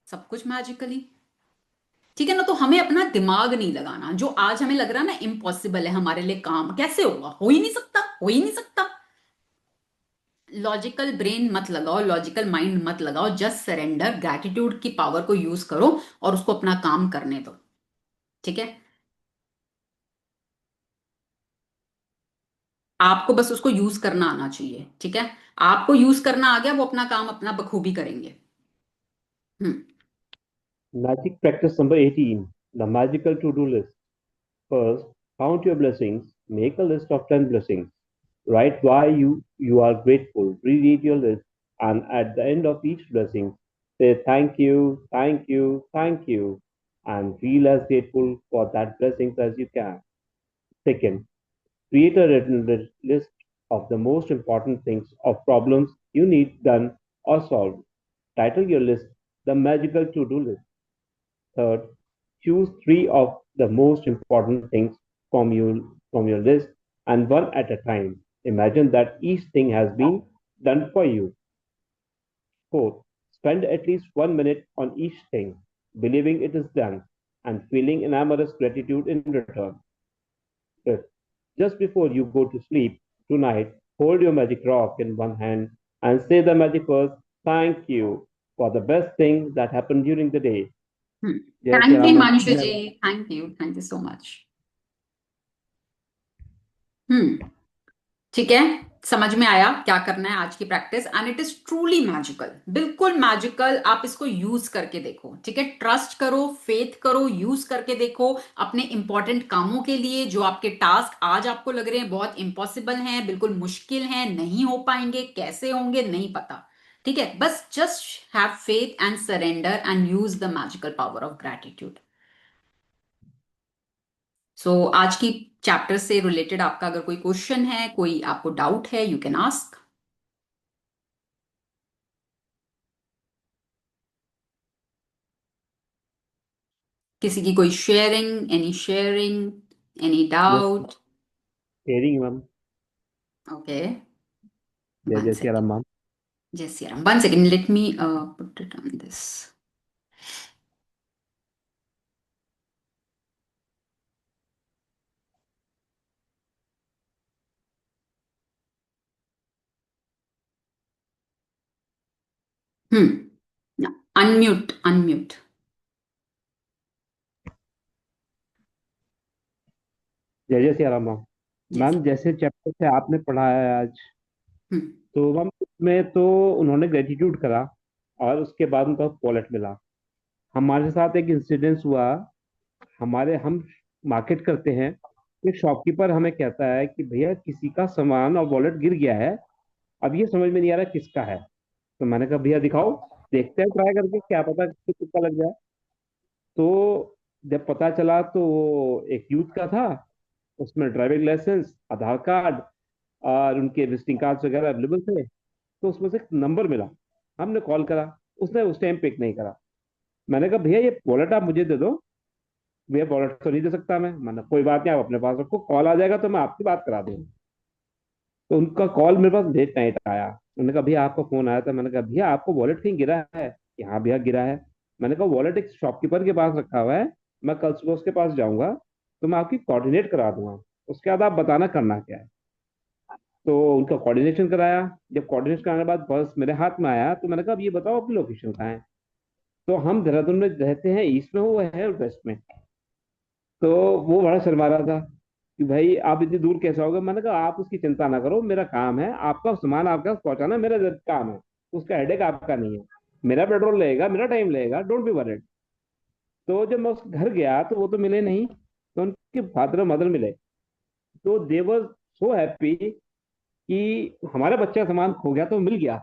सब कुछ मैजिकली। ठीक है ना। तो हमें अपना दिमाग नहीं लगाना। जो आज हमें लग रहा है ना इम्पॉसिबल है हमारे लिए, काम कैसे होगा, हो ही नहीं सकता, हो ही नहीं सकता। लॉजिकल ब्रेन मत लगाओ, लॉजिकल माइंड मत लगाओ, जस्ट सरेंडर, ग्रैटिट्यूड की पावर को यूज करो और उसको अपना काम करने दो। ठीक है। आपको बस उसको यूज करना आना चाहिए। ठीक है। आपको यूज करना आ गया, वो अपना काम अपना बखूबी करेंगे। हम्म। Magic practice number 18, the magical to-do list. First, count your blessings. Make a list of 10 blessings. Write why you are grateful. Reread your list, and at the end of each blessing, say thank you, thank you, thank you, and feel as grateful for that blessings as you can. Second, create a written list of the most important things of problems you need done or solved. Title your list the magical to-do list. Third, choose three of the most important things from your list and one at a time. Imagine that each thing has been done for you. Fourth, spend at least 1 minute on each thing, believing it is done and feeling enormous gratitude in return. Fifth, just before you go to sleep tonight, hold your magic rock in one hand and say the magic words, thank you for the best thing that happened during the day. Jai Shri thank you Ram. Himanshu ji. Thank you so much. Hmm. ठीक है। समझ में आया क्या करना है आज की practice, and it is truly magical, बिल्कुल मैजिकल। आप इसको यूज करके देखो। ठीक है। ट्रस्ट करो, फेथ करो, यूज करके देखो अपने इंपॉर्टेंट कामों के लिए। जो आपके टास्क आज आपको लग रहे हैं बहुत इंपॉसिबल हैं, बिल्कुल मुश्किल हैं, नहीं हो पाएंगे, कैसे होंगे नहीं पता। ठीक है। बस just have faith and surrender and use the magical power of gratitude. So आज की चैप्टर से रिलेटेड आपका अगर कोई क्वेश्चन है, कोई आपको डाउट है, यू कैन आस्क। किसी की कोई sharing, any Yes, doubt? sharing, ma'am. Okay. Jai one Jai Shri Ram, second. ma'am. जय Siya Ram, one second, let me put it on this. Hmm. Unmute, unmute. जय जय सिया राम, मैम। जय मैम, सिया। जैसे chapter से आपने पढ़ाया है आज, हम्म। तो मैम उसमें तो उन्होंने ग्रेटिट्यूड करा और उसके बाद उनका वॉलेट मिला। हमारे साथ एक इंसिडेंस हुआ। हम मार्केट करते हैं। एक शॉपकीपर हमें कहता है कि भैया किसी का सामान और वॉलेट गिर गया है। अब ये समझ में नहीं आ रहा किसका है। तो मैंने कहा भैया दिखाओ, देखते हैं ट्राई करके, क्या पता किसको तुक्का लग जाए। तो जब पता चला तो वो एक यूथ का था। उसमें ड्राइविंग लाइसेंस, आधार कार्ड और उनके विजिटिंग कार्ड्स वगैरह अवेलेबल थे। तो उसमें से एक नंबर मिला। हमने कॉल करा। उसने उस टाइम पिक नहीं करा। मैंने कहा भैया ये वॉलेट आप मुझे दे दो। भैया वॉलेट तो नहीं दे सकता मैंने, कोई बात नहीं आप अपने पास रखो, कॉल आ जाएगा तो मैं आपकी बात करा दूंगा। तो उनका कॉल मेरे पास लेट नाइट आया। उन्होंने कहा भैया आपका फोन आया था। मैंने कहा भैया आपको वॉलेट कहीं गिरा है? कि हाँ भैया गिरा है। मैंने कहा वॉलेट एक शॉपकीपर के पास रखा हुआ है, मैं कल सुबह उसके पास जाऊंगा तो मैं आपकी कोऑर्डिनेट करा दूंगा। उसके बाद आप बताना करना क्या है। तो उनका कोऑर्डिनेशन कराया। जब कोऑर्डिनेशन कराने के बाद पर्स मेरे हाथ में आया तो मैंने कहा अब ये बताओ अपनी लोकेशन कहाँ है। तो हम देहरादून में रहते हैं, ईस्ट में, वो है वेस्ट में। तो वो बड़ा शर्मा रहा था कि भाई आप इतनी दूर कैसे आओगे। मैंने कहा आप उसकी चिंता ना करो, मेरा काम है आपका सामान आपके पास पहुंचाना, मेरा काम है। उसका हेडेक आपका नहीं है। मेरा पेट्रोल लगेगा, मेरा टाइम लगेगा, डोंट बी वरीड। तो जब मैं उसके घर गया तो वो तो मिले नहीं, तो उनके फादर और मदर मिले। तो दे वर सो हैप्पी कि हमारा बच्चा सामान खो गया तो मिल गया।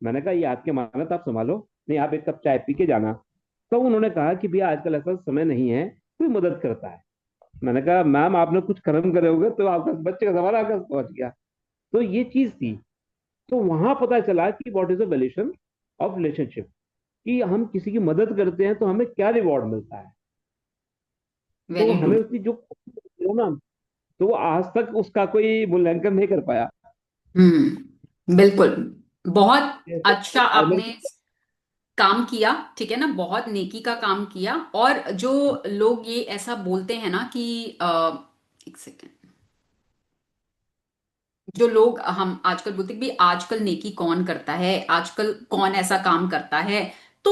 मैंने कहा ये आपके मानत, आप संभालो, नहीं आप एक कप चाय पी के जाना। तो उन्होंने कहा कि भैया आजकल ऐसा समय नहीं है, कोई मदद करता है। मैंने कहा मैम आपने कुछ कर्म करे होगे तो आपका बच्चे का सवाल आपका पहुंच गया। तो ये चीज थी। तो वहां पता चला कि what is the valuation of relationship, कि हम किसी की मदद करते हैं तो हमें क्या रिवॉर्ड मिलता है। तो वेरी ट्रू। हमें उसकी जो ना, तो वो आज तक उसका कोई मूल्यांकन नहीं कर पाया। बिल्कुल। बहुत जैसे अच्छा फार्मर। आपने काम किया, ठीक है ना, बहुत नेकी का काम किया। और जो लोग ये ऐसा बोलते हैं ना कि एक सेकेंड, जो लोग हम आजकल बोलते हैं कि भाई आजकल नेकी कौन करता है, आजकल कौन ऐसा काम करता है, तो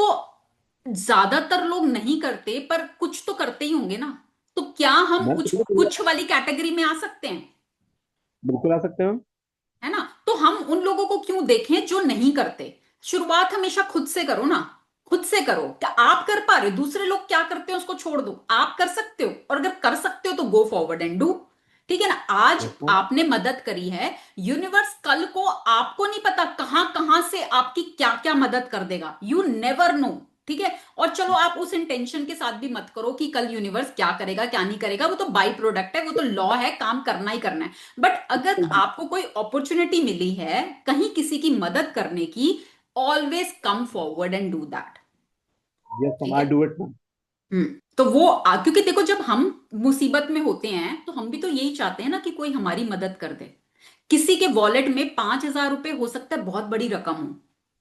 ज्यादातर लोग नहीं करते पर कुछ तो करते ही होंगे ना। तो क्या हम मैं कुछ तो कुछ वाली कैटेगरी में आ सकते हैं? बिल्कुल आ सकते हैं हम। है ना? तो हम उन लोगों को क्यों देखें जो नहीं करते? शुरुआत हमेशा खुद से करो ना। खुद से करो। क्या आप कर पा रहे हो? दूसरे लोग क्या करते हैं उसको छोड़ दो, आप कर सकते हो, और अगर कर सकते हो तो गो फॉरवर्ड एंड डू। ठीक है ना? आज यस मैम। आपने मदद करी है, यूनिवर्स कल को आपको नहीं पता कहां कहां से आपकी क्या क्या मदद कर देगा, यू नेवर नो। ठीक है? और चलो आप उस इंटेंशन के साथ भी मत करो कि कल यूनिवर्स क्या करेगा क्या नहीं करेगा, वो तो बाई प्रोडक्ट है, वो तो लॉ है, काम करना ही करना है। बट अगर आपको कोई अपॉर्चुनिटी मिली है कहीं किसी की मदद करने की, always come forward and do that. Yes ma'am, ठीक आई है? Do it ma'am. तो वो क्योंकि देखो जब हम मुसीबत में होते हैं तो हम भी तो यही चाहते हैं ना कि कोई हमारी मदद कर दे। किसी के वॉलेट में 5,000 रुपए हो सकता है बहुत बड़ी रकम हो,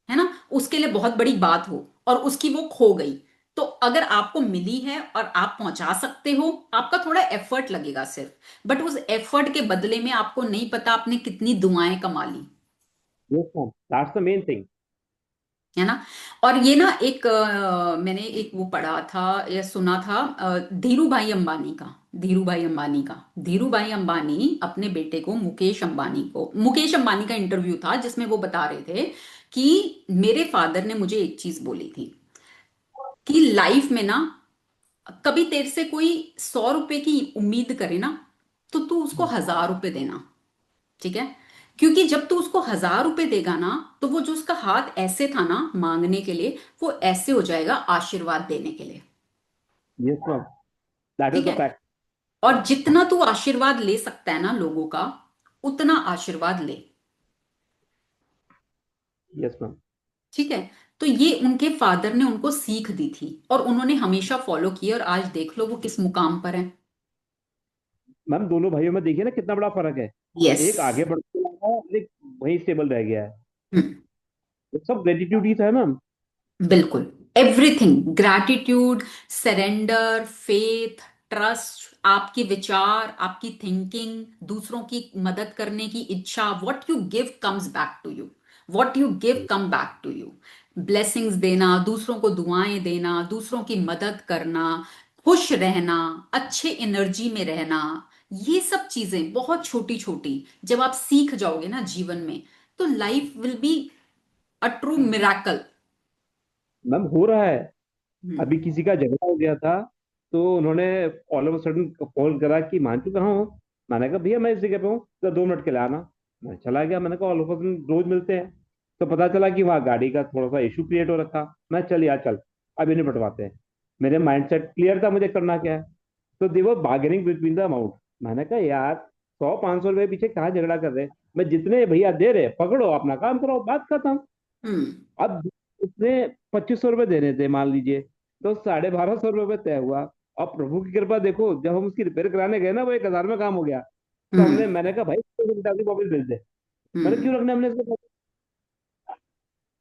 है ना, उसके लिए बहुत बड़ी बात हो, और उसकी वो खो गई। तो अगर आपको मिली है और आप पहुंचा सकते हो, आपका थोड़ा एफर्ट लगेगा सिर्फ, बट उस एफर्ट के बदले में आपको नहीं पता आपने कितनी दुआएं कमा ली। Yes ma'am, that's the main thing. है ना? और ये ना एक मैंने एक वो पढ़ा था या सुना था, धीरू भाई अंबानी का। धीरू भाई अंबानी का, धीरू भाई अंबानी अपने बेटे को, मुकेश अंबानी का इंटरव्यू था जिसमें वो बता रहे थे कि मेरे फादर ने मुझे एक चीज बोली थी कि लाइफ में ना कभी तेरे से कोई 100 रुपए की उम्मीद करे ना, तो तू उसको 1,000 रुपए देना। ठीक है? क्योंकि जब तू उसको 1,000 रुपए देगा ना, तो वो जो उसका हाथ ऐसे था ना मांगने के लिए, वो ऐसे हो जाएगा आशीर्वाद देने के लिए। यस मैम, दैट इज ठीक द है? फैक्ट। और जितना तू आशीर्वाद ले सकता है ना लोगों का, उतना आशीर्वाद ले। Yes ma'am. ठीक है? तो ये उनके फादर ने उनको सीख दी थी और उन्होंने हमेशा फॉलो की, और आज देख लो वो किस मुकाम पर है। मैम दोनों भाइयों में देखिए ना कितना बड़ा फर्क है। यस। एक आगे बढ़ते लगा है, एक वहीं स्टेबल रह गया है। तो सब ग्रेटिट्यूड ही था मैम। बिल्कुल। Everything, gratitude, surrender, faith, trust, आपके विचार, आपकी थिंकिंग, दूसरों की मदद करने की इच्छा, what you give comes back to you. What you give come back to you. Blessings देना, दूसरों को दुआएं देना, दूसरों की मदद करना, खुश रहना, अच्छे एनर्जी में रहना, ये सब चीजें बहुत छोटी छोटी जब आप सीख जाओगे ना जीवन में, तो life will be a true miracle. Ma'am हो रहा है। हम्म। अभी किसी का झगड़ा हो गया था, तो उन्होंने ऑल ऑफ सडन कॉल करा कि मानतू कहाँ हो। मैंने कहा भैया मैं इस जगह पे हूँ, तो 2 मिनट के लिए आना। मैं चला गया। मैंने कहा ऑल ऑफ सडन रोज मिलते हैं। तो पता चला कि वहाँ गाड़ी का थोड़ा सा इशू क्रिएट हो रखा। मैं चल यार चल, अभी नहीं पटवाते हैं। मेरे माइंड सेट क्लियर था मुझे करना क्या है। तो दे वर बार्गेनिंग बिटवीन द अमाउंट। मैंने कहा यार 100-500 रुपए पीछे कहाँ झगड़ा कर रहे हैं। मैं जितने भैया दे रहे पकड़ो अपना काम करो, बात खत्म। हम्म। अब उसने 2500 रुपये देने थे मान लीजिए, तो 1250 रुपये तय हुआ। अब प्रभु की कृपा देखो, जब हम उसकी रिपेयर कराने गए ना, वो 1,000 में काम हो गया। तो हम्म। मैंने कहा भाई वापस भेज दे। मैंने हम्म। क्यों रखना हमने इसको।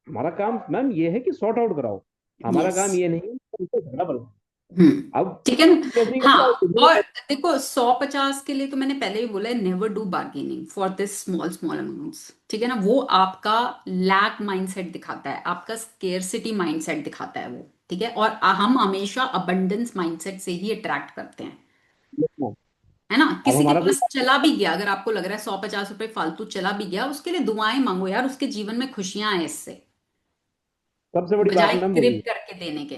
हमारा काम मैम ये है कि सॉर्ट आउट कराओ। हमारा यस। काम ये नहीं है कि हमको झगड़ा बढ़ाओ। हम्म। अब ठीक है ना? कैसे हाँ, और देखो 100-50 के लिए तो मैंने पहले ही बोला है, never do bargaining for this small small amounts. ठीक है ना? वो आपका लैक माइंडसेट दिखाता है, आपका स्केर्सिटी माइंडसेट दिखाता है वो। ठीक है, और हम हमेशा अबंडेंस माइंडसेट से ही अट्रैक्ट करते हैं। Yes, ma'am. है ना, अब किसी के हमारा कोई पास चला भी गया, अगर आपको लग रहा है 150 रुपए फालतू चला भी गया, उसके लिए दुआएं मांगो यार, उसके जीवन में खुशियां हैं इससे, सबसे बड़ी बात बजाय मैम वही क्रिप है। करके देने के।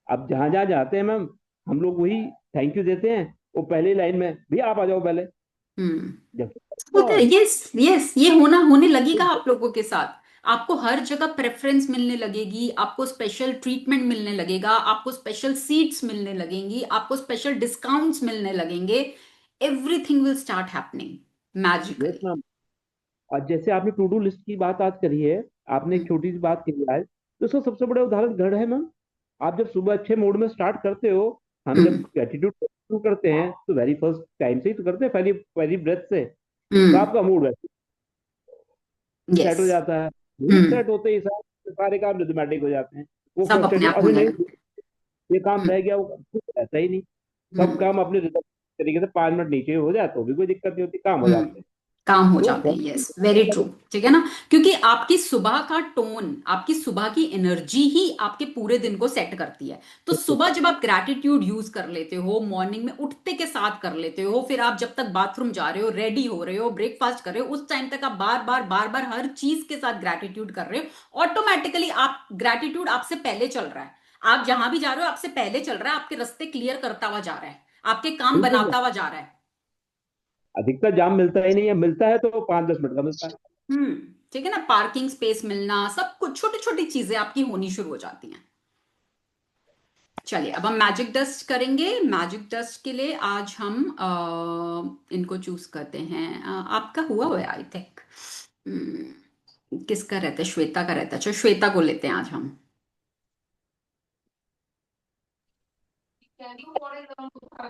अब जहां जहां जाते हैं मैम, हम लोग वही थैंक यू देते हैं। वो पहली लाइन में, भैया आप आ जाओ पहले। हम्म। जब होता है, और यस यस, ये होने लगेगा आप लोगों के साथ। आपको हर जगह प्रेफरेंस मिलने लगेगी, आपको स्पेशल ट्रीटमेंट मिलने लगेगा, आपको स्पेशल सीट्स मिलने लगेंगी, आपको स्पेशल डिस्काउंट्स मिलने लगेंगे। Everything will start happening yes magically. Ma'am. और जैसे आपने टू डू लिस्ट की बात आज करी है, आपने एक छोटी सी बात कही आज, तो उसका सबसे बड़ा उदाहरण घर है मैम। आप जब सुबह अच्छे मूड में स्टार्ट करते हो, हम जब हम्म ग्रेटिट्यूड शुरू करते हैं तो वेरी फर्स्ट टाइम से ही तो करते हैं, पहली पहली ब्रेथ से, तो हम्म। आपका मूड वैसे यस। सेट हो जाता है। मूड हम्म। सेट होते ही सारे काम ऑटोमेटिक हो जाते हैं। वो सब अपने फ्रस्ट्रेटेड, आप अरे होने नहीं लगते ये काम हैं। रह गया, वो कुछ रहता ही नहीं। सब हम्म। काम अपने रिदम तरीके से 5 मिनट नीचे हो जाए तो भी कोई दिक्कत नहीं होती, काम हो हम्म। जाते हैं। काम हो तो जाते हैं, यस, वेरी ट्रू। ठीक है ना, क्योंकि आपकी सुबह का टोन, आपकी सुबह की एनर्जी ही आपके पूरे दिन को सेट करती है। तो सुबह जब आप ग्रैटिट्यूड यूज कर लेते हो, मॉर्निंग में उठते के साथ कर लेते हो, फिर आप जब तक बाथरूम जा रहे हो, रेडी हो रहे हो, ब्रेकफास्ट कर रहे हो, उस टाइम तक आप बार बार हर चीज के साथ ग्रैटिट्यूड कर रहे हो, ऑटोमेटिकली आप ग्रैटिट्यूड आपसे पहले चल रहा है। आप जहां भी जा रहे हो आपसे पहले चल रहा है, आपके रास्ते क्लियर करता हुआ जा रहा है, आपके काम बिल्कुल, बनाता हुआ जा रहा है। अधिकतर जाम मिलता ही नहीं है, मिलता है तो 5-10 मिनट का मिलता है। हम्म। ठीक है ना, पार्किंग स्पेस मिलना, सब कुछ छोटी छोटी चीजें आपकी होनी शुरू हो जाती हैं। चलिए, अब हम मैजिक डस्ट करेंगे। मैजिक डस्ट के लिए आज हम इनको चूज करते हैं। आपका हुआ है आई थिंक। किसका रहता है, श्वेता का रहता है, चलो श्वेता को लेते हैं आज हम।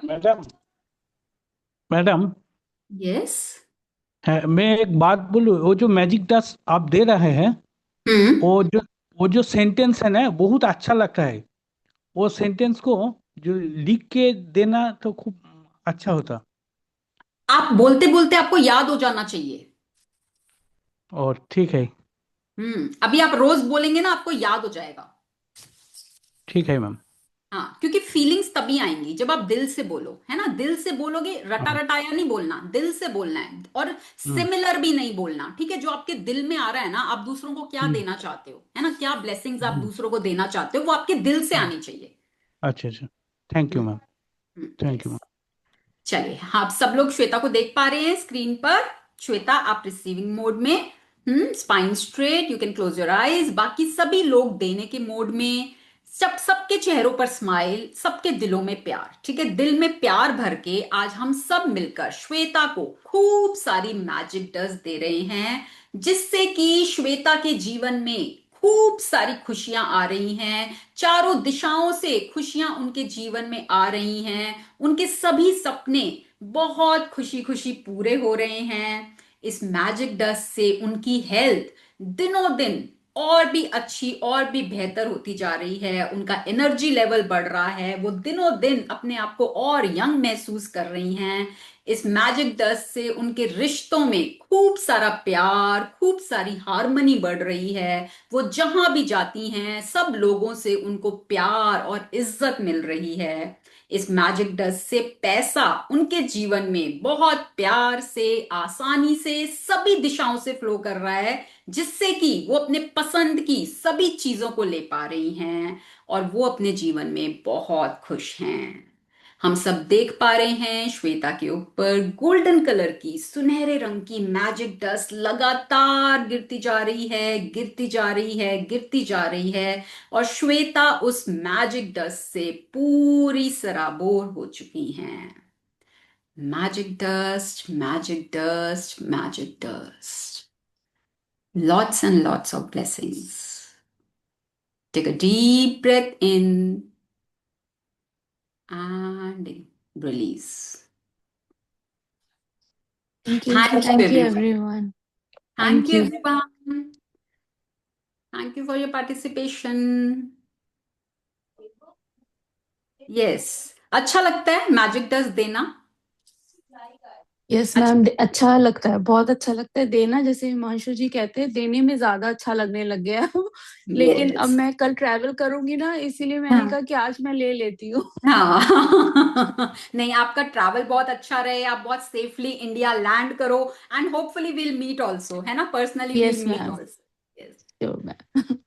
Madam madam, yes. मैं एक बात बोलूं, वो जो मैजिक डस्ट आप दे रहे हैं, हम्म। वो जो वो जो सेंटेंस है ना, बहुत अच्छा लगता है। वो सेंटेंस को जो लिख के देना तो खूब अच्छा होता। आप बोलते बोलते आपको याद हो जाना चाहिए। और ठीक है। अभी आप रोज बोलेंगे ना, आपको याद हो जाएगा। ठीक है मैम। हाँ, क्योंकि फीलिंग्स तभी आएंगी जब आप दिल से बोलो, है ना, दिल से बोलोगे, रटा हाँ। रटाया नहीं बोलना, दिल से बोलना है। और हम्म। सिमिलर भी नहीं बोलना, ठीक है, जो आपके दिल में आ रहा है ना, आप दूसरों को क्या हम्म। देना चाहते हो, है ना, क्या ब्लेसिंग्स आप हम्म। दूसरों को देना चाहते हो, वो आपके दिल से हम्म। आनी चाहिए। अच्छा अच्छा। Thank you hmm. Ma'am. Thank you yes. Ma'am. चलिए, हाँ, आप सब लोग श्वेता को देख पा रहे हैं स्क्रीन पर। श्वेता, आप रिसीविंग मोड में, spine straight, you can close your eyes. बाकी सभी लोग देने के मोड में। सबके चेहरों पर स्माइल, सबके दिलों में प्यार, ठीक है, दिल में प्यार भर के आज हम सब मिलकर श्वेता को खूब सारी मैजिक डस्ट दे रहे हैं, जिससे कि श्वेता के जीवन में खूब सारी खुशियां आ रही हैं, चारों दिशाओं से खुशियां उनके जीवन में आ रही हैं, उनके सभी सपने बहुत खुशी खुशी पूरे हो रहे हैं। इस मैजिक डस्ट से उनकी हेल्थ दिनों दिन और भी अच्छी और भी बेहतर होती जा रही है, उनका एनर्जी लेवल बढ़ रहा है, वो दिनों दिन अपने आप को और यंग महसूस कर रही हैं। इस मैजिक डस्ट से उनके रिश्तों में खूब सारा प्यार, खूब सारी हार्मनी बढ़ रही है। वो जहां भी जाती हैं सब लोगों से उनको प्यार और इज्जत मिल रही है। इस मैजिक डस्ट से पैसा उनके जीवन में बहुत प्यार से, आसानी से, सभी दिशाओं से फ्लो कर रहा है, जिससे कि वो अपने पसंद की सभी चीजों को ले पा रही हैं, और वो अपने जीवन में बहुत खुश हैं। हम सब देख पा रहे हैं श्वेता के ऊपर गोल्डन कलर की, सुनहरे रंग की मैजिक डस्ट लगातार गिरती जा रही है, गिरती जा रही है, गिरती जा रही है। और श्वेता उस मैजिक डस्ट से पूरी सराबोर हो चुकी हैं। Magic dust, magic dust, magic dust, lots and lots of blessings. Take a deep breath in and release. Thank you. Thank you, Thank you, everyone. everyone. Thank Thank you, you. everyone. Thank you for your participation. Yes. अच्छा लगता है magic dust देना? Yes अच्छा ma'am, अच्छा लगता है, बहुत अच्छा लगता है देना। जैसे हिमांशु जी कहते हैं, देने में ज्यादा अच्छा लगने लग गया है। लेकिन अब यस मैं कल ट्रैवल करूंगी ना, इसीलिए मैंने हाँ कहा कि आज मैं ले लेती हूँ। हाँ नहीं, आपका ट्रैवल बहुत अच्छा रहे, आप बहुत सेफली इंडिया लैंड करो, and hopefully will meet also, है ना, personally will yes meet ma'am, also. Yes, sure ma'am.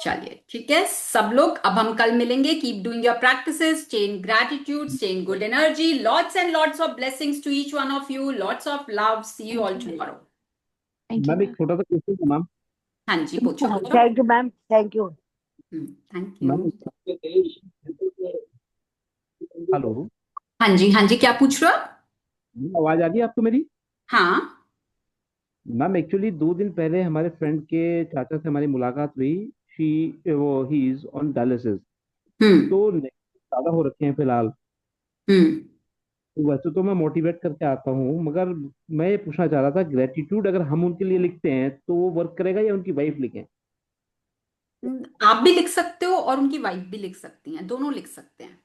चलिए ठीक है सब लोग, अब हम कल मिलेंगे। Keep doing your practices, chain gratitude, chain good energy, lots and lots of blessings to each one of you, lots of love, see you thank all you ma'am. Tomorrow. Thank you ma'am एक ma'am. छोटा सा question था ma'am. हाँ जी, पूछो पूछो। Thank you ma'am, thank you. Thank you. Ma'am hello, हाँ जी, क्या पूछ रहे हो आप? आवाज आ रही है आपको मेरी? हाँ। मैम एक्चुअली 2 दिन पहले हमारे फ्रेंड के चाचा से हमारी मुलाकात हुई। शी वो ही इज ऑन डायलिसिस। हम्म तो ज्यादा हो रखे हैं फिलहाल। हम्म तो वैसे तो मैं मोटिवेट करके आता हूँ, मगर मैं ये पूछना चाह रहा था, ग्रेटिट्यूड अगर हम उनके लिए लिखते हैं तो वो वर्क करेगा या उनकी वाइफ लिखें? आप भी लिख सकते हो और उनकी वाइफ भी लिख सकती हैं, दोनों लिख सकते हैं।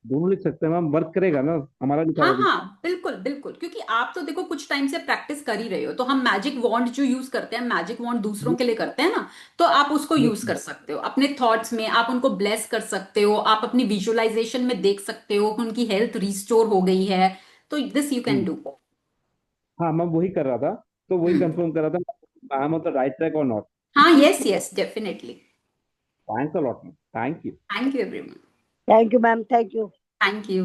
दोनों लिख सकते हैं मैम, वर्क करेगा ना हमारा लिखा हाँ हुआ भी? हाँ बिल्कुल बिल्कुल, क्योंकि आप तो देखो कुछ टाइम से प्रैक्टिस कर ही रहे हो, तो हम मैजिक वॉन्ड जो यूज करते हैं, मैजिक वॉन्ड दूसरों के लिए करते हैं ना, तो आप उसको यस यूज कर सकते हो अपने थॉट्स में, आप उनको ब्लेस कर सकते हो, आप अपनी विजुअलाइजेशन में देख सकते हो कि उनकी हेल्थ रिस्टोर हो गई है, तो this you can ma'am. Do. हाँ मैं वही कर रहा था, तो वही हम्म कंफर्म कर रहा था I am on the right track और नॉट। हाँ, yes yes, definitely. Thanks a lot ma'am, thank you. Thank you everyone. Thank you ma'am, thank you. Thank you.